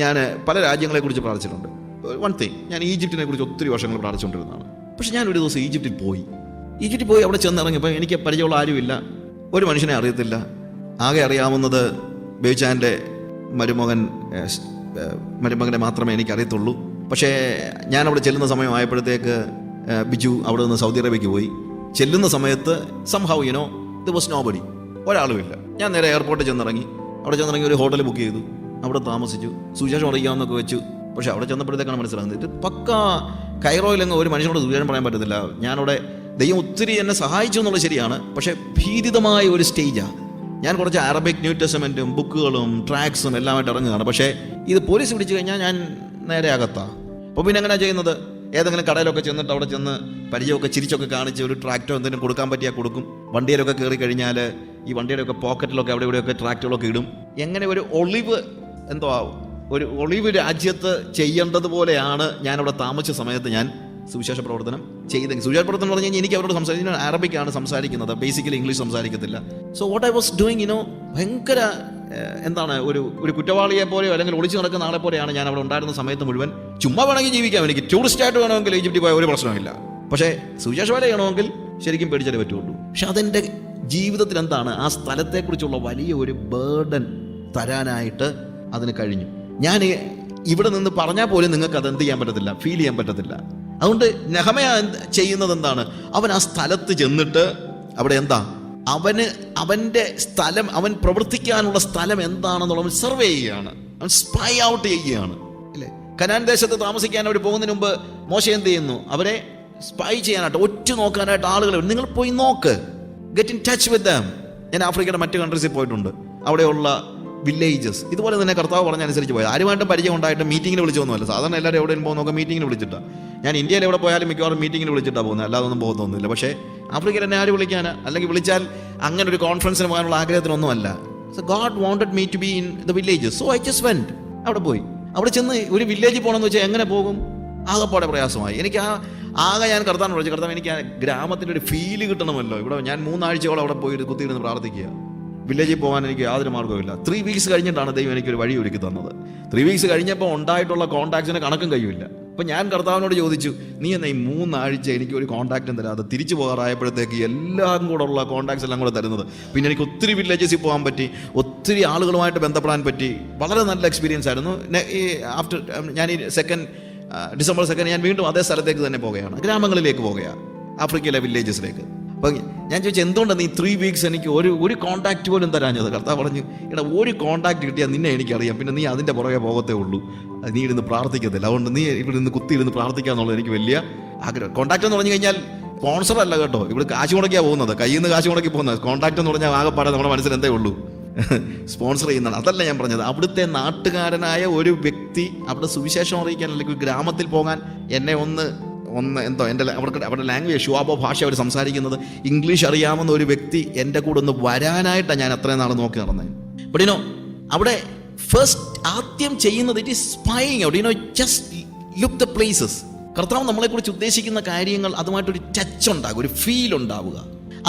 ഞാൻ പല രാജ്യങ്ങളെക്കുറിച്ച് പ്രാർത്ഥിച്ചിട്ടുണ്ട്. One thing, ഞാൻ ഈജിപ്തിനെ കുറിച്ച് ഒത്തിരി വർഷങ്ങൾ പ്രാർത്ഥിച്ചുകൊണ്ടിരുന്നതാണ്. പക്ഷെ ഞാൻ ഒരു ദിവസം ഈജിപ്തിൽ പോയി അവിടെ ചെന്നിറങ്ങിയപ്പോൾ എനിക്ക് പരിചയമുള്ള ആരുമില്ല, ഒരു മനുഷ്യനെ അറിയത്തില്ല. ആകെ അറിയാവുന്നത് ബേബിച്ചാൻ്റെ മരുമകനെ മാത്രമേ എനിക്കറിയത്തുള്ളൂ. പക്ഷേ ഞാൻ അവിടെ ചെല്ലുന്ന സമയമായപ്പോഴത്തേക്ക് ബിജു അവിടെ നിന്ന് സൗദി അറേബ്യയ്ക്ക് പോയി. ചെല്ലുന്ന സമയത്ത് സംഹൗ ദർ വാസ് നോബഡി, ഒരാളുമില്ല. ഞാൻ നേരെ എയർപോർട്ടിൽ ചെന്നിറങ്ങി. അവിടെ ചെന്നിറങ്ങി ഒരു ഹോട്ടൽ ബുക്ക് ചെയ്തു, അവിടെ താമസിച്ചു, സുവിശേഷം അറിയാമെന്നൊക്കെ വെച്ചു. പക്ഷെ അവിടെ ചെന്നപ്പോഴത്തേക്കാണ് മനസ്സിലാകുന്നത് ഇത് പക്ക കൈറോയിലെങ്ങ് ഒരു മനുഷ്യനോട് സുവിശേഷം പറയാൻ പറ്റത്തില്ല. ഞാനവിടെ ദൈവം ഒത്തിരി എന്നെ സഹായിച്ചു എന്നുള്ളത് ശരിയാണ്, പക്ഷേ ഭീതിതമായ ഒരു സ്റ്റേജാണ്. ഞാൻ കുറച്ച് അറബിക് ന്യൂ ടെസ്റ്റമെൻറ്റും ബുക്കുകളും ട്രാക്സും എല്ലാമായിട്ട് ഇറങ്ങുകയാണ്. പക്ഷേ ഇത് പോലീസ് പിടിച്ചു കഴിഞ്ഞാൽ ഞാൻ നേരെ അകത്താണ്. അപ്പോൾ പിന്നെ എങ്ങനെയാണ് ചെയ്യുന്നത്? ഏതെങ്കിലും കടയിലൊക്കെ ചെന്നിട്ട് അവിടെ ചെന്ന് പരിചയമൊക്കെ ചിരിച്ചൊക്കെ കാണിച്ച് ഒരു ട്രാക്ടോ എന്തെങ്കിലും കൊടുക്കാൻ പറ്റിയാൽ കൊടുക്കും. വണ്ടിയിലൊക്കെ കയറി കഴിഞ്ഞാൽ ഈ വണ്ടിയുടെയൊക്കെ പോക്കറ്റിലൊക്കെ അവിടെ ഇവിടെയൊക്കെ ട്രാക്ടറുകളൊക്കെ ഇടും. എങ്ങനെ ഒരു ഒളിവ് രാജ്യത്ത് ചെയ്യേണ്ടതുപോലെയാണ് ഞാനവിടെ താമസിച്ച സമയത്ത് ഞാൻ സുവിശേഷ പ്രവർത്തനം ചെയ്തെങ്കിൽ. സുവിശേഷ പ്രവർത്തനം പറഞ്ഞു കഴിഞ്ഞാൽ എനിക്ക് അവരോട് സംസാരിക്കുന്നത് അറബിക്കാണ് സംസാരിക്കുന്നത്, ബേസിക്കലി ഇംഗ്ലീഷ് സംസാരിക്കത്തില്ല. So what I was doing ഭയങ്കര ഒരു കുറ്റവാളിയെ പോലെയോ അല്ലെങ്കിൽ ഒളിച്ചു നടക്കുന്ന ആളെ പോലെയാണ് ഞാൻ അവിടെ ഉണ്ടായിരുന്ന സമയത്ത് മുഴുവൻ. ചുമ്മാ വേണമെങ്കിൽ ജീവിക്കാം, എനിക്ക് ടൂറിസ്റ്റായിട്ട് വേണമെങ്കിൽ ഈജിപ്തിൽ പോയ ഒരു പ്രശ്നമില്ല. പക്ഷേ സുവിശേഷ വേല ചെയ്യണമെങ്കിൽ ശരിക്കും പേടിച്ചാലേ പറ്റുള്ളൂ. പക്ഷെ അതെൻ്റെ ജീവിതത്തിൽ എന്താണ്, ആ സ്ഥലത്തെക്കുറിച്ചുള്ള വലിയ ഒരു ബേർഡൻ തരാനായിട്ട് അതിന് കഴിഞ്ഞു. ഞാൻ ഇവിടെ നിന്ന് പറഞ്ഞാൽ പോലും നിങ്ങൾക്ക് അത് എന്ത് ചെയ്യാൻ പറ്റത്തില്ല, ഫീൽ ചെയ്യാൻ പറ്റത്തില്ല. അതുകൊണ്ട് നെഹമയ ചെയ്യുന്നത് എന്താണ്, അവൻ ആ സ്ഥലത്ത് ചെന്നിട്ട് അവിടെ എന്താ അവൻ്റെ സ്ഥലം, അവൻ പ്രവർത്തിക്കാനുള്ള സ്ഥലം എന്താണെന്നുള്ളത് സർവേ ചെയ്യുകയാണ്, അവൻ സ്പൈ ഔട്ട് ചെയ്യുകയാണ്. അല്ലേ, കനാൻ ദേശത്ത് താമസിക്കാൻ അവർ പോകുന്നതിന് മുമ്പ് മോശ എന്ത് ചെയ്യുന്നു, അവരെ സ്പൈ ചെയ്യാനായിട്ട്, ഒറ്റ നോക്കാനായിട്ട് ആളുകൾ നിങ്ങൾ പോയി നോക്ക്, get in touch with dum. ഞാൻ ആഫ്രിക്കയുടെ മറ്റ് കൺട്രീസിൽ പോയിട്ടുണ്ട്. അവിടെയുള്ള വില്ലേജസ് ഇതുപോലെ തന്നെ കർത്താവ് പറഞ്ഞനുസരിച്ച് പോയത്. ആരുമായിട്ടും പരിചയം ഉണ്ടായിട്ട് മീറ്റിങ്ങിന് വിളിച്ചൊന്നുമല്ല. സാധാരണ എല്ലാവരും എവിടെയും പോകുന്നൊക്കെ മീറ്റിങ്ങിന് വിളിച്ചിട്ടാണ്. ഞാൻ ഇന്ത്യയിൽ എവിടെ പോയാലും മിക്കവാറും മീറ്റിങ്ങിന് വിളിച്ചിട്ടാണ് പോകുന്നത്, അല്ലാതെ ഒന്നും പോകുന്നൊന്നുമില്ല. പക്ഷേ ആഫ്രിക്കയിൽ എന്നെ ആര് വിളിക്കാനാ, അല്ലെങ്കിൽ വിളിച്ചാൽ അങ്ങനെ ഒരു കോൺഫറൻസിന് പോകാനുള്ള ആഗ്രഹത്തിനൊന്നുമല്ല. So God wanted me to be in the villages. So I just went. അവിടെ പോയി. അവിടെ ചെന്ന് ഒരു വില്ലേജിൽ പോകണമെന്ന് വെച്ചാൽ എങ്ങനെ പോകും, ആകെപ്പാടെ പ്രയാസമായി. എനിക്ക് ഞാൻ കർത്താവിനെ വിളിച്ചു, കർത്താവ് എനിക്ക് ആ ഗ്രാമത്തിൻ്റെ ഒരു ഫീല് കിട്ടണമല്ലോ. ഇവിടെ ഞാൻ 3 ആഴ്ചയോളം അവിടെ പോയി കുത്തിയിരുന്ന് പ്രാർത്ഥിക്കുക. വില്ലേജിൽ പോകാൻ എനിക്ക് യാതൊരു മാർഗ്ഗവുമില്ല. 3 വീക്സ് കഴിഞ്ഞിട്ടാണ് ദൈവം എനിക്കൊരു വഴി ഒരുക്കി തന്നത്. 3 വീക്സ് കഴിഞ്ഞപ്പോൾ ഉണ്ടായിട്ടുള്ള കോൺടാക്ട്സിന് കണക്കും കഴിയില്ല. അപ്പം ഞാൻ കർത്താവിനോട് ചോദിച്ചു, നീ എന്നാ ഈ 3 ആഴ്ച എനിക്ക് ഒരു കോൺടാക്റ്റും തരാതെ തിരിച്ചു പോകാറായപ്പോഴത്തേക്ക് എല്ലാം കൂടെ ഉള്ള കോൺടാക്ട്സ് എല്ലാം കൂടെ തരുന്നത്. പിന്നെ എനിക്ക് ഒത്തിരി വില്ലേജസിൽ പോകാൻ പറ്റി, ഒത്തിരി ആളുകളുമായിട്ട് ബന്ധപ്പെടാൻ പറ്റി. വളരെ നല്ല എക്സ്പീരിയൻസ് ആയിരുന്നു. ഞാൻ ഈ ഡിസംബർ 2 ഞാൻ വീണ്ടും അതേ സ്ഥലത്തേക്ക് തന്നെ പോകുകയാണ്, ഗ്രാമങ്ങളിലേക്ക് പോകുകയാണ്, ആഫ്രിക്കയിലെ വില്ലേജസിലേക്ക്. അപ്പം ഞാൻ ചോദിച്ചു, എന്തുകൊണ്ടാണ് നീ 3 വീക്സ് എനിക്ക് ഒരു കോൺടാക്റ്റ് പോലും തരാഞ്ഞത്? കർത്താവ് പറഞ്ഞു, എടാ ഒരു കോൺടാക്റ്റ് കിട്ടിയാൽ നിന്നെ എനിക്കറിയാം, പിന്നെ നീ അതിൻ്റെ പുറകെ പോകത്തേ ഉള്ളൂ, നീ ഇരുന്ന് പ്രാർത്ഥിക്കത്തില്ല. അതുകൊണ്ട് നീ ഇവിടെ നിന്ന് കുത്തിയിരുന്ന് പ്രാർത്ഥിക്കുക എന്നുള്ളത് എനിക്ക് വലിയ ആഗ്രഹം. കോൺടാക്റ്റ് എന്ന് പറഞ്ഞു കഴിഞ്ഞാൽ സ്പോൺസർ അല്ല കേട്ടോ, ഇവിടെ കാശ് മുടക്കിയാണ് പോകുന്നത്, കയ്യിൽ നിന്ന് കാശ് മുടക്കി പോകുന്നത്. കോൺടാക്റ്റ് എന്ന് പറഞ്ഞാൽ ആകെപ്പാടെ നമ്മുടെ മനസ്സിൽ എന്തേ ഉള്ളൂ, സ്പോൺസർ ചെയ്യുന്നതാണ്. അതല്ല ഞാൻ പറഞ്ഞത്. അവിടുത്തെ നാട്ടുകാരനായ ഒരു വ്യക്തി അവിടെ സുവിശേഷം അറിയിക്കാൻ അല്ലെങ്കിൽ ഒരു ഗ്രാമത്തിൽ പോകാൻ എന്നെ ഒന്ന് എന്തോ അവരുടെ ലാംഗ്വേജ് ഷുവാബോ ഭാഷ അവർ സംസാരിക്കുന്നത്, ഇംഗ്ലീഷ് അറിയാവുന്ന ഒരു വ്യക്തി എൻ്റെ കൂടെ ഒന്ന് വരാനായിട്ടാണ് ഞാൻ അത്രയും നാൾ നോക്കി നടന്നത്. ബട്ട് അവിടെ ആദ്യം ചെയ്യുന്നത് it is spying out, just look the places. കർത്താവ് നമ്മളെക്കുറിച്ച് ഉദ്ദേശിക്കുന്ന കാര്യങ്ങൾ അതുമായിട്ടൊരു ടച്ച് ഉണ്ടാകുക, ഒരു ഫീൽ ഉണ്ടാവുക.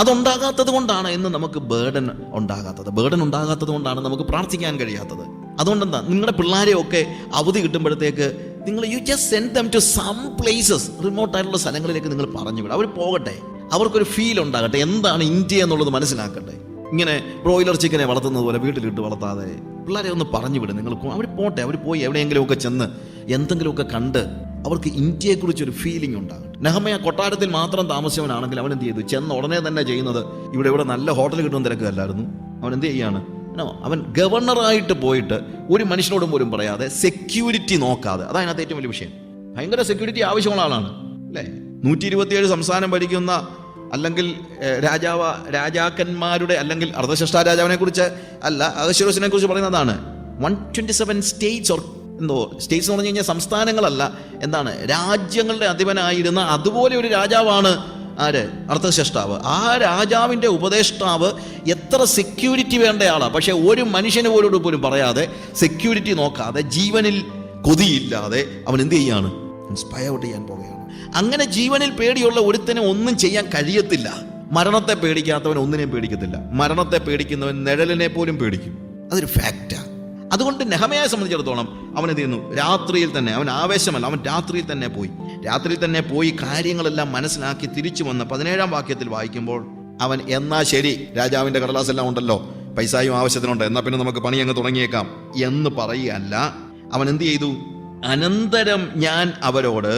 അതുണ്ടാകാത്തത് കൊണ്ടാണ് ഇന്ന് നമുക്ക് ബേർഡൻ ഉണ്ടാകാത്തത് കൊണ്ടാണ് നമുക്ക് പ്രാർത്ഥിക്കാൻ കഴിയാത്തത്. അതുകൊണ്ടെന്താ, നിങ്ങളുടെ പിള്ളേരെയൊക്കെ അവധി കിട്ടുമ്പോഴത്തേക്ക് നിങ്ങൾ you just send them to some places, റിമോട്ടായിട്ടുള്ള സ്ഥലങ്ങളിലേക്ക് നിങ്ങൾ പറഞ്ഞു വിടും. അവർ പോകട്ടെ, അവർക്കൊരു ഫീൽ ഉണ്ടാകട്ടെ, എന്താണ് ഇന്ത്യ എന്നുള്ളത് മനസ്സിലാക്കട്ടെ. ഇങ്ങനെ ബ്രോയിലർ ചിക്കനെ വളർത്തുന്നത് പോലെ വീട്ടിലിട്ട് വളർത്താതെ പിള്ളേരെ ഒന്ന് പറഞ്ഞു വിടും. നിങ്ങൾ അവർ പോട്ടെ, അവർ പോയി എവിടെയെങ്കിലുമൊക്കെ ചെന്ന് എന്തെങ്കിലുമൊക്കെ കണ്ട് അവർക്ക് ഇന്ത്യയെക്കുറിച്ചൊരു ഫീലിംഗ് ഉണ്ടാകട്ടെ. നെഹമയ കൊട്ടാരത്തിൽ മാത്രം താമസിച്ചവനാണെങ്കിൽ അവൻ എന്ത് ചെയ്തു, ചെന്ന ഉടനെ തന്നെ ചെയ്യുന്നത്, ഇവിടെ നല്ല ഹോട്ടൽ കിട്ടുന്ന തിരക്കല്ലായിരുന്നു. അവൻ എന്ത് ചെയ്യാണ്, അവൻ ഗവർണറായിട്ട് പോയിട്ട് ഒരു മനുഷ്യനോടും പോലും പറയാതെ, സെക്യൂരിറ്റി നോക്കാതെ, അതാണ് അതിനകത്ത് ഏറ്റവും വലിയ വിഷയം. ഭയങ്കര സെക്യൂരിറ്റി ആവശ്യമുള്ള ആളാണ് അല്ലേ. 127 സംസ്ഥാനം ഭരിക്കുന്ന, അല്ലെങ്കിൽ രാജാക്കന്മാരുടെ, അല്ലെങ്കിൽ അർദ്ധശ്രേഷ്ഠ രാജാവിനെ കുറിച്ച് അല്ല, അഹശ്വേരോസിനെ കുറിച്ച് പറയുന്നതാണ്. 127 സ്റ്റേറ്റ്സ് സ്റ്റേറ്റ്സ് എന്ന് പറഞ്ഞു കഴിഞ്ഞാൽ സംസ്ഥാനങ്ങളല്ല, എന്താണ്, രാജ്യങ്ങളുടെ അധിപനായിരുന്ന അതുപോലെ ഒരു രാജാവാണ് ആര്, അർദ്ധശ്രേഷ്ഠാവ്. ആ രാജാവിൻ്റെ ഉപദേഷ്ടാവ് എത്ര സെക്യൂരിറ്റി വേണ്ട ആളാണ്. പക്ഷെ ഒരു മനുഷ്യന് പോലും പറയാതെ, സെക്യൂരിറ്റി നോക്കാതെ, ജീവനിൽ കൊതിയില്ലാതെ അവൻ എന്ത് ചെയ്യാണ്, സ്പൈ ഔട്ട് ചെയ്യാൻ പോകുകയാണ്. അങ്ങനെ ജീവനിൽ പേടിയുള്ള ഒരുത്തനെ ഒന്നും ചെയ്യാൻ കഴിയത്തില്ല. മരണത്തെ പേടിക്കാത്തവൻ ഒന്നിനെയും പേടിക്കത്തില്ല. മരണത്തെ പേടിക്കുന്നവൻ നിഴലിനെ പോലും പേടിക്കും. അതൊരു ഫാക്റ്റാ. അതുകൊണ്ട് നെഹമ്യായെ സംബന്ധിച്ചിടത്തോളം അവൻ എന്ത് ചെയ്യുന്നു? രാത്രിയിൽ തന്നെ, അവൻ ആവേശമല്ല, അവൻ രാത്രിയിൽ തന്നെ പോയി കാര്യങ്ങളെല്ലാം മനസ്സിലാക്കി തിരിച്ചു വന്ന് 17-ാം വാക്യത്തിൽ വായിക്കുമ്പോൾ അവൻ എന്നാ ശരി, രാജാവിൻ്റെ കടലാസെല്ലാം ഉണ്ടല്ലോ, പൈസയും ആവശ്യത്തിനുണ്ട്, എന്നാൽ പിന്നെ നമുക്ക് പണി അങ്ങ് തുടങ്ങിയേക്കാം എന്ന് പറയുകയല്ല. അവൻ എന്ത് ചെയ്തു? അനന്തരം ഞാൻ അവരോട്,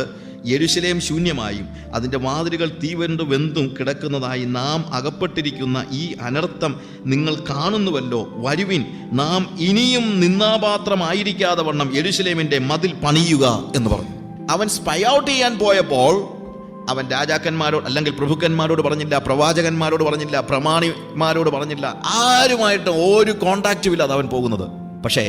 യെരൂശലേം ശൂന്യമായും അതിൻ്റെ വാതിലുകൾ തീവെന്തു വെന്തും കിടക്കുന്നതായി നാം അകപ്പെട്ടിരിക്കുന്ന ഈ അനർത്ഥം നിങ്ങൾ കാണുന്നുവല്ലോ, വരുവിൻ, നാം ഇനിയും നിന്നാപാത്രമായിരിക്കാതെ വണ്ണം യെരൂശലേമിൻ്റെ മതിൽ പണിയുക എന്ന് പറഞ്ഞു. അവൻ സ്പൈ ഔട്ട് ചെയ്യാൻ പോയപ്പോൾ അവൻ രാജാക്കന്മാരോട് അല്ലെങ്കിൽ പ്രഭുക്കന്മാരോട് പറഞ്ഞില്ല, പ്രവാചകന്മാരോട് പറഞ്ഞില്ല, പ്രമാണിമാരോട് പറഞ്ഞില്ല, ആരുമായിട്ട് ഒരു കോണ്ടാക്റ്റും ഇല്ലാതെ അവൻ പോകുന്നത്. പക്ഷേ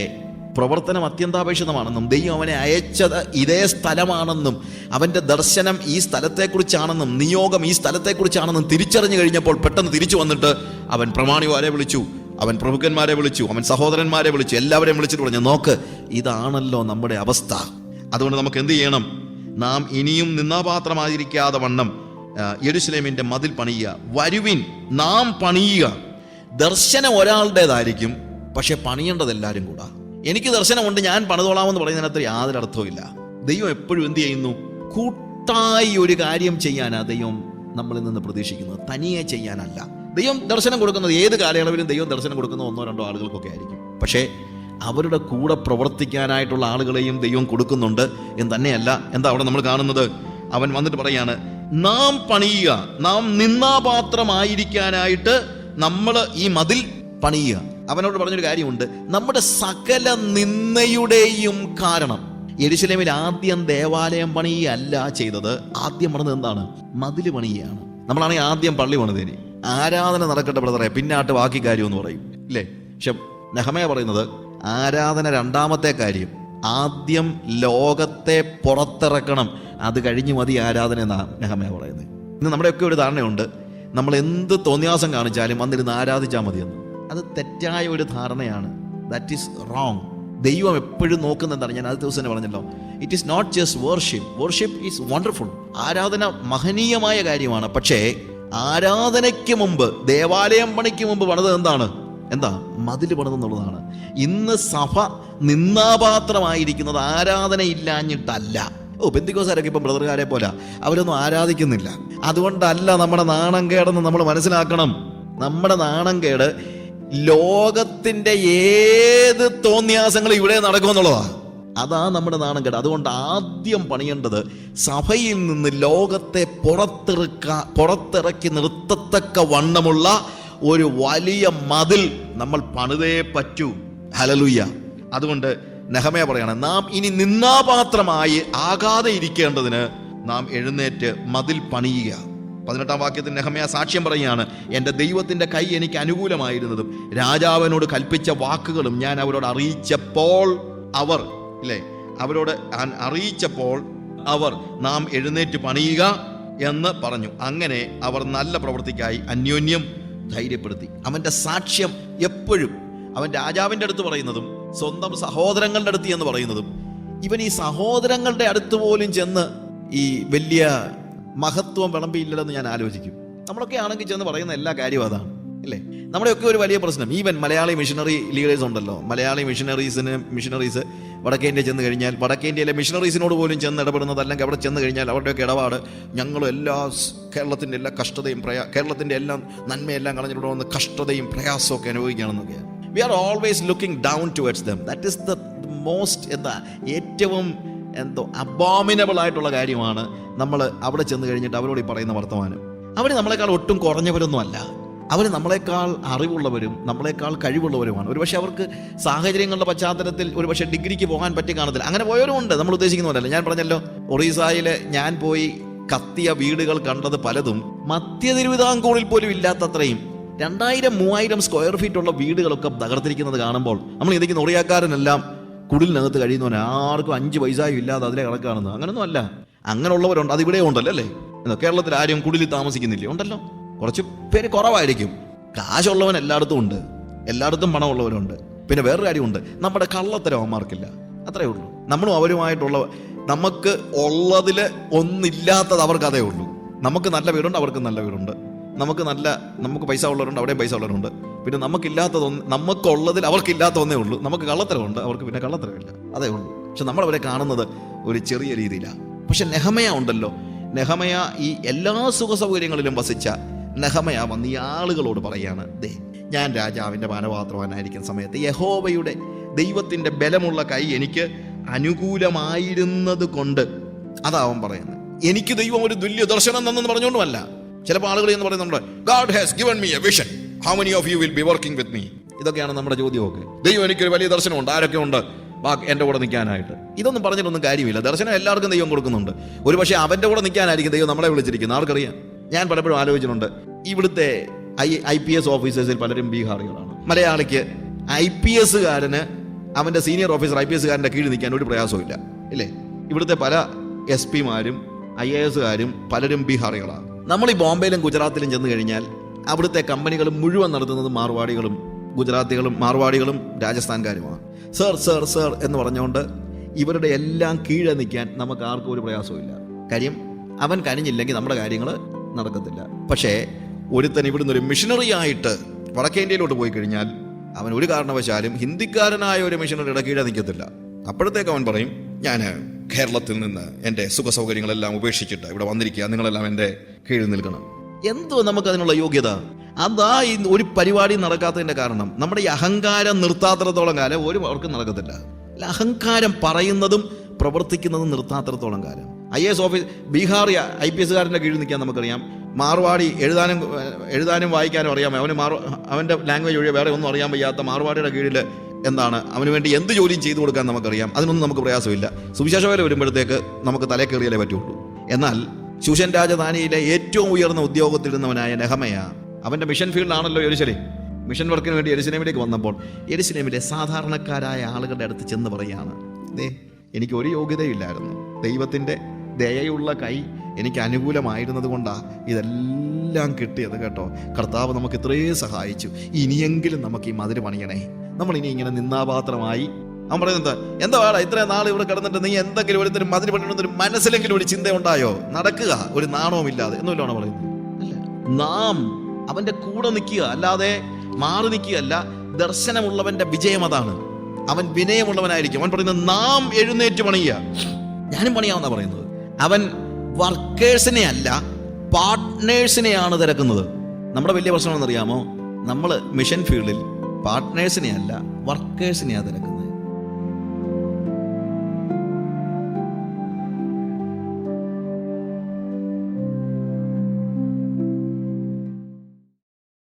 പ്രവർത്തനം അത്യന്താപേക്ഷിതമാണെന്നും ദൈവം അവനെ അയച്ചത് ഇതേ സ്ഥലമാണെന്നും അവൻ്റെ ദർശനം ഈ സ്ഥലത്തെക്കുറിച്ചാണെന്നും നിയോഗം ഈ സ്ഥലത്തെക്കുറിച്ചാണെന്നും തിരിച്ചറിഞ്ഞു കഴിഞ്ഞപ്പോൾ പെട്ടെന്ന് തിരിച്ചു വന്നിട്ട് അവൻ പ്രമാണിമാരെ വിളിച്ചു, അവൻ പ്രഭുക്കന്മാരെ വിളിച്ചു, അവൻ സഹോദരന്മാരെ വിളിച്ചു, എല്ലാവരെയും വിളിച്ചിട്ട് പറഞ്ഞു, നോക്ക്, ഇതാണല്ലോ നമ്മുടെ അവസ്ഥ. അതുകൊണ്ട് നമുക്ക് എന്ത് ചെയ്യണം? നാം ഇനിയും നിന്നാപാത്രമായിരിക്കാതെ വണ്ണം യെരൂശലേമിൻ്റെ മതിൽ പണിയുക, വരുവിൻ, നാം പണിയുക. ദർശനം ഒരാളുടേതായിരിക്കും, പക്ഷെ പണിയേണ്ടത് എല്ലാവരും കൂടാ. എനിക്ക് ദർശനമുണ്ട്, ഞാൻ പണിതോളാമെന്ന് പറയുന്നതിനകത്ത് യാതൊരു അർത്ഥവും. ദൈവം എപ്പോഴും എന്ത് ചെയ്യുന്നു? കൂട്ടായി ഒരു കാര്യം ചെയ്യാനാ ദൈവം നമ്മളിൽ നിന്ന് പ്രതീക്ഷിക്കുന്നത്, തനിയെ ചെയ്യാനല്ല. ദൈവം ദർശനം കൊടുക്കുന്നത് ഏത് കാലയളവിലും ദൈവം ദർശനം കൊടുക്കുന്നത് 1-2 ആളുകൾക്കൊക്കെ ആയിരിക്കും. പക്ഷേ അവരുടെ കൂടെ പ്രവർത്തിക്കാനായിട്ടുള്ള ആളുകളെയും ദൈവം കൊടുക്കുന്നുണ്ട് എന്ന് തന്നെയല്ല. എന്താ അവിടെ നമ്മൾ കാണുന്നത്? അവൻ വന്നിട്ട് പറയാണ്, നാം പണിയുക, നാം നിന്നാപാത്രമായിരിക്കാനായിട്ട് നമ്മൾ ഈ മതിൽ പണിയുക. അവനോട് പറഞ്ഞൊരു കാര്യമുണ്ട്, നമ്മുടെ സകല നിന്ദയുടെയും കാരണം. യെരൂശലേമിൽ ആദ്യം ദേവാലയം പണിയല്ല ചെയ്തത്, ആദ്യം പറഞ്ഞത് എന്താണ്? മതിൽ പണിയാണ്. നമ്മളാണെങ്കിൽ ആദ്യം പള്ളി പണിതേനി, ആരാധന നടക്കട്ടെ ബ്രദറെ, പിന്നാട്ട് ബാക്കി കാര്യം എന്ന് പറയും, ഇല്ലേ? പക്ഷെ നെഹമ്യാ പറയുന്നത് ആരാധന രണ്ടാമത്തെ കാര്യം, ആദ്യം ലോകത്തെ പുറത്തിറക്കണം, അത് കഴിഞ്ഞ് മതി ആരാധന എന്നാണ് നെഹമ്യാ പറയുന്നത്. ഇന്ന് നമ്മുടെയൊക്കെ ഒരു ധാരണയുണ്ട്, നമ്മൾ എന്ത് തോന്നിയാസം കാണിച്ചാലും വന്നിരുന്ന് ആരാധിച്ചാൽ മതിയെന്ന്. അത് തെറ്റായ ഒരു ധാരണയാണ്. That is wrong. ദൈവം എപ്പോഴും നോക്കുന്നതാണ്, ഞാൻ ആദ്യത്തെ ദിവസം തന്നെ പറഞ്ഞല്ലോ, it is not just worship. Worship is wonderful. ആരാധന മഹനീയമായ കാര്യമാണ്. പക്ഷേ ആരാധനയ്ക്ക് മുമ്പ്, ദേവാലയം പണിക്ക് മുമ്പ് പണിത് എന്താ മതിൽ പണിതെന്നുള്ളതാണ്. ഇന്ന് സഭ നിന്നാപാത്രമായിരിക്കുന്നത് ആരാധനയില്ലാഞ്ഞിട്ടല്ല. പെന്തിക്കോസ്കാരൊക്കെ ഇപ്പം ബ്രദർകാരെ പോലെ അവരൊന്നും ആരാധിക്കുന്നില്ല. അതുകൊണ്ടല്ല നമ്മുടെ നാണം കേടെന്ന് നമ്മൾ മനസ്സിലാക്കണം. നമ്മുടെ നാണം കേട് ലോകത്തിന്റെ ഏത് തോന്നിയാസങ്ങളും ഇവിടെ നടക്കുമെന്നുള്ളതാ. അതാ നമ്മുടെ നാണം കേട്. അതുകൊണ്ട് ആദ്യം പണിയേണ്ടത് സഭയിൽ നിന്ന് ലോകത്തെ പുറത്തിറക്കി നിർത്തത്തക്ക വണ്ണമുള്ള ഒരു വലിയ മതിൽ നമ്മൾ പണിതേ പറ്റൂ. ഹല്ലേലൂയ. അതുകൊണ്ട് നെഹമ്യാ പറയണം, നാം ഇനി നിന്നാപാത്രമായി ആകാതെ ഇരിക്കേണ്ടതിന് നാം എഴുന്നേറ്റ് മതിൽ പണിയുക. 18-ാം വാക്യത്തിൽ നെഹമ്യാ സാക്ഷ്യം പറയുകയാണ്, എൻ്റെ ദൈവത്തിൻ്റെ കൈ എനിക്ക് അനുകൂലമായിരുന്നതും രാജാവിനോട് കൽപ്പിച്ച വാക്കുകളും ഞാൻ അവരോട് അറിയിച്ചപ്പോൾ അവർ നാം എഴുന്നേറ്റ് പണിയുക എന്ന് പറഞ്ഞു. അങ്ങനെ അവർ നല്ല പ്രവൃത്തിക്കായി അന്യോന്യം ധൈര്യപ്പെടുത്തി. അവൻ്റെ സാക്ഷ്യം എപ്പോഴും അവൻ രാജാവിൻ്റെ അടുത്ത് പറയുന്നതും സ്വന്തം സഹോദരങ്ങളുടെ അടുത്ത് എന്ന് പറയുന്നതും, ഇവൻ ഈ സഹോദരങ്ങളുടെ അടുത്ത് പോലും ചെന്ന് ഈ വലിയ മഹത്വം വിളമ്പിയില്ലെന്ന് ഞാൻ ആലോചിക്കും. നമ്മളൊക്കെ ആണെങ്കിൽ ചെന്ന് പറയുന്ന എല്ലാ കാര്യവും അതാണ്, അല്ലേ? നമ്മുടെയൊക്കെ ഒരു വലിയ പ്രശ്നം, ഈവൻ മലയാളി മിഷണറി ലീഡേഴ്സ് ഉണ്ടല്ലോ, മലയാളി മിഷണറീസ് വടക്കേ ഇന്ത്യ ചെന്ന് കഴിഞ്ഞാൽ വടക്കേ ഇന്ത്യയിലെ മിഷണറീസിനോട് പോലും ചെന്ന് ഇടപെടുന്നത്, അല്ലെങ്കിൽ അവിടെ ചെന്ന് കഴിഞ്ഞാൽ അവരുടെയൊക്കെ ഇടപാട്, ഞങ്ങൾ കേരളത്തിൻ്റെ എല്ലാ കഷ്ടതയും കേരളത്തിൻ്റെ എല്ലാം നന്മയെല്ലാം കളഞ്ഞിട്ട് വന്ന് കഷ്ടതയും പ്രയാസവും ഒക്കെ അനുഭവിക്കുകയാണെന്നൊക്കെയാണ്. We are always looking down towards them. That is the most ഏറ്റവും അബോമിനബിൾ ആയിട്ടുള്ള കാര്യമാണ് നമ്മൾ അവിടെ ചെന്ന് കഴിഞ്ഞിട്ട് അവരോട് ഈ പറയുന്ന വർത്തമാനം. അവർ നമ്മളെക്കാൾ ഒട്ടും കുറഞ്ഞവരൊന്നും അല്ല. അവർ നമ്മളെക്കാൾ അറിവുള്ളവരും നമ്മളെക്കാൾ കഴിവുള്ളവരുമാണ്. ഒരുപക്ഷെ അവർക്ക് സാഹചര്യങ്ങളുടെ പശ്ചാത്തലത്തിൽ ഒരുപക്ഷെ ഡിഗ്രിക്ക് പോകാൻ പറ്റി കാണത്തില്ല. അങ്ങനെ പോയവരും ഉണ്ട്, നമ്മൾ ഉദ്ദേശിക്കുന്ന പോലെയല്ല. ഞാൻ പറഞ്ഞല്ലോ, ഒറീസയിൽ ഞാൻ പോയി കത്തിയ വീടുകൾ കണ്ടത് പലതും മധ്യ തിരുവിതാംകൂറിൽ പോലും ഇല്ലാത്തത്രയും 2000-3000 സ്ക്വയർ ഫീറ്റ് ഉള്ള വീടുകളൊക്കെ തകർത്തിരിക്കുന്നത് കാണുമ്പോൾ നമ്മൾ ഇതിലേക്ക് ഒറിയാക്കാരനെല്ലാം കുടിലിനകത്ത് കഴിയുന്നവന് ആർക്കും 5 പൈസയും ഇല്ലാതെ അതിലെ കിടക്കാണെന്ന്. അങ്ങനൊന്നും അല്ല. അങ്ങനെയുള്ളവരുണ്ട്, അതിവിടെ ഉണ്ടല്ലോ, അല്ലേ? കേരളത്തിൽ ആരും കുടിലിൽ താമസിക്കുന്നില്ലേ? ഉണ്ടല്ലോ. കുറച്ച് പേര് കുറവായിരിക്കും. കാശുള്ളവൻ എല്ലായിടത്തും ഉണ്ട്, എല്ലായിടത്തും പണമുള്ളവരുണ്ട്. പിന്നെ വേറൊരു കാര്യമുണ്ട്, നമ്മുടെ കള്ളത്തരം അവന്മാർക്കില്ല. അത്രേ ഉള്ളൂ. നമ്മളും അവരുമായിട്ടുള്ള, നമുക്ക് ഉള്ളതിൽ ഒന്നില്ലാത്തത് അവർക്ക് അതേ ഉള്ളൂ. നമുക്ക് നല്ല വീടുണ്ട്, അവർക്ക് നല്ല വീടുണ്ട്. നമുക്ക് പൈസ ഉള്ളവരുണ്ട്, അവിടെയും പൈസ ഉള്ളവരുണ്ട്. പിന്നെ നമുക്കുള്ളതിൽ അവർക്കില്ലാത്ത ഒന്നേ ഉള്ളൂ. നമുക്ക് കള്ളത്തരമുണ്ട്, അവർക്ക് പിന്നെ കള്ളത്തരമില്ല, അതേ ഉള്ളൂ. പക്ഷെ നമ്മളവരെ കാണുന്നത് ഒരു ചെറിയ രീതിയിലാണ്. പക്ഷെ നെഹമയ ഉണ്ടല്ലോ, നെഹമയ ഈ എല്ലാ സുഖ സൗകര്യങ്ങളിലും വസിച്ച നെഹമയ വന്ന് ഈ ആളുകളോട് പറയാണ്, ദേ ഞാൻ രാജാവിൻ്റെ പാനപാത്രവാനായിരിക്കുന്ന സമയത്ത് യഹോവയുടെ ദൈവത്തിൻ്റെ ബലമുള്ള കൈ എനിക്ക് അനുകൂലമായിരുന്നത് കൊണ്ട്, അതാവൻ പറയുന്നത്. എനിക്ക് ദൈവം ഒരു തുല്യ ദർശനം തന്നെന്ന് പറഞ്ഞുകൊണ്ടുമല്ല. ചിലപ്പോൾ ആളുകൾ എന്ന് പറയുന്നുണ്ട്, God has given me a vision. How many of you will be working with me? ഇതൊക്കെയാണ് നമ്മുടെ ചോദ്യമൊക്കെ. ദൈവം എനിക്കൊരു വലിയ ദർശനമുണ്ട്, ആരൊക്കെ ഉണ്ട് എൻ്റെ കൂടെ നിൽക്കാനായിട്ട്? ഇതൊന്നും പറഞ്ഞിട്ടൊന്നും കാര്യമില്ല. ദർശനം എല്ലാവർക്കും ദൈവം കൊടുക്കുന്നുണ്ട്. ഒരു പക്ഷേ അവൻ്റെ കൂടെ നിൽക്കാനായിരിക്കും ദൈവം നമ്മളെ വിളിച്ചിരിക്കുന്നത്, ആർക്കറിയാം. ഞാൻ പലപ്പോഴും ആലോചിച്ചിട്ടുണ്ട്, ഇവിടുത്തെ IPS ഓഫീസേഴ്സിൽ പലരും ബീഹാറികളാണ്. മലയാളിക്ക് IPSകാരന് അവൻ്റെ സീനിയർ ഓഫീസർ IPSകാരൻ്റെ കീഴിൽ നിൽക്കാൻ ഒരു പ്രയാസവും ഇല്ല, ഇല്ലേ? ഇവിടുത്തെ പല SP-മാരും IASകാരും പലരും ബീഹാറികളാണ്. നമ്മൾ ഈ ബോംബെയിലും ഗുജറാത്തിലും ചെന്ന് കഴിഞ്ഞാൽ അവിടുത്തെ കമ്പനികൾ മുഴുവൻ നടത്തുന്നത് മാർവാടികളും ഗുജറാത്തികളും മാർവാടികളും രാജസ്ഥാൻകാരുമാണ്. സർ സർ സർ എന്ന് പറഞ്ഞുകൊണ്ട് ഇവരുടെ എല്ലാം കീഴെ നിൽക്കാൻ നമുക്ക് ആർക്കും ഒരു പ്രയാസവും ഇല്ല. കാര്യം അവൻ കഴിഞ്ഞില്ലെങ്കിൽ നമ്മുടെ കാര്യങ്ങൾ നടക്കത്തില്ല. പക്ഷേ ഒരുത്തൻ ഇവിടുന്ന് ഒരു മിഷണറി ആയിട്ട് വടക്കേ ഇന്ത്യയിലോട്ട് പോയി കഴിഞ്ഞാൽ അവൻ ഒരു കാരണവശാലും ഹിന്ദിക്കാരനായ ഒരു മിഷണറിയുടെ കീഴെ നിൽക്കത്തില്ല. അപ്പോഴത്തേക്ക് അവൻ പറയും, ഞാൻ കേരളത്തിൽ നിന്ന് എൻ്റെ സുഖ സൗകര്യങ്ങളെല്ലാം ഉപേക്ഷിച്ചിട്ട് ഇവിടെ വന്നിരിക്കുക, നിങ്ങളെല്ലാം എൻ്റെ കീഴിൽ നിൽക്കണം. എന്തോ നമുക്കതിനുള്ള യോഗ്യത? അതാ ഒരു പരിപാടി നടക്കാത്തതിൻ്റെ കാരണം. നമ്മുടെ ഈ അഹങ്കാരം നിർത്താത്തിടത്തോളം കാലം ഒരു അവർക്കും നടക്കത്തില്ല. അഹങ്കാരം പറയുന്നതും പ്രവർത്തിക്കുന്നതും നിർത്താത്തിടത്തോളം കാലം. IAS ഓഫീസ് ബീഹാറി IPSകാരൻ്റെ കീഴിൽ നിൽക്കാൻ നമുക്കറിയാം. മാർവാടി എഴുതാനും വായിക്കാനും അറിയാം. അവൻ്റെ ലാംഗ്വേജ് ഒഴികെ വേറെ ഒന്നും അറിയാൻ വയ്യാത്ത മാർവാടിയുടെ കീഴിൽ എന്താണ് അവന് വേണ്ടി എന്ത് ജോലിയും ചെയ്തു കൊടുക്കാൻ നമുക്കറിയാം. അതിനൊന്നും നമുക്ക് പ്രയാസമില്ല. സുവിശേഷ വേല വരുമ്പോഴത്തേക്ക് നമുക്ക് തലേ കയറിയാലേ പറ്റുള്ളൂ. എന്നാൽ ശൂഷൻ രാജധാനിയിലെ ഏറ്റവും ഉയർന്ന ഉദ്യോഗത്തിലിരുന്നവനായ നെഹമയ, അവൻ്റെ മിഷൻ ഫീൽഡാണല്ലോ യെരുശലേം. മിഷൻ വർക്കിന് വേണ്ടി യെരുശലേമിലേക്ക് വന്നപ്പോൾ യെരുശലേമിലെ സാധാരണക്കാരായ ആളുകളുടെ അടുത്ത് ചെന്ന് പറയുകയാണ്, ദേ എനിക്ക് ഒരു യോഗ്യതയില്ലായിരുന്നു, ദൈവത്തിൻ്റെ ദയയുള്ള കൈ എനിക്ക് അനുകൂലമായിരുന്നത് കൊണ്ടാണ് ഇതെല്ലാം കിട്ടിയത് കേട്ടോ. കർത്താവ് നമുക്ക് ഇത്രയും സഹായിച്ചു, ഇനിയെങ്കിലും നമുക്ക് ഈ മതിൽ പണിയണേ. നമ്മളിനി ഇങ്ങനെ നിന്നാപാത്രമായി. അവൻ പറയുന്നത്, എന്താ വേടാ ഇത്രയും നാൾ ഇവിടെ കിടന്നിട്ട് നീ എന്തെങ്കിലും ഒരുത്തരും മതിൽ പണിയണമെന്നൊരു മനസ്സിലെങ്കിലും ഒരു ചിന്ത ഉണ്ടായോ? നടക്കുക ഒരു നാണവും ഇല്ലാതെ എന്നുമില്ലാണ് പറയുന്നത്. അല്ല, നാം അവൻ്റെ കൂടെ നിൽക്കുക, അല്ലാതെ മാറി നിൽക്കുകയല്ല. ദർശനമുള്ളവൻ്റെ വിജയം അതാണ്. അവൻ വിനയമുള്ളവനായിരിക്കും. അവൻ പറയുന്നത്, നാം എഴുന്നേറ്റ് പണിയുക. ഞാനും പണിയാമെന്നാ പറയുന്നത്. അവൻ വർക്കേഴ്സിനെ അല്ല പാർട്ട്നേഴ്സിനെയാണ് തിരക്കുന്നത്. നമ്മുടെ വലിയ പ്രശ്നം എന്നറിയാമോ? നമ്മൾ മിഷൻ ഫീൽഡിൽ പാർട്ട്നേഴ്സിനെ അല്ല വർക്കേഴ്സിനെയാണ് തിരക്കുന്നത്.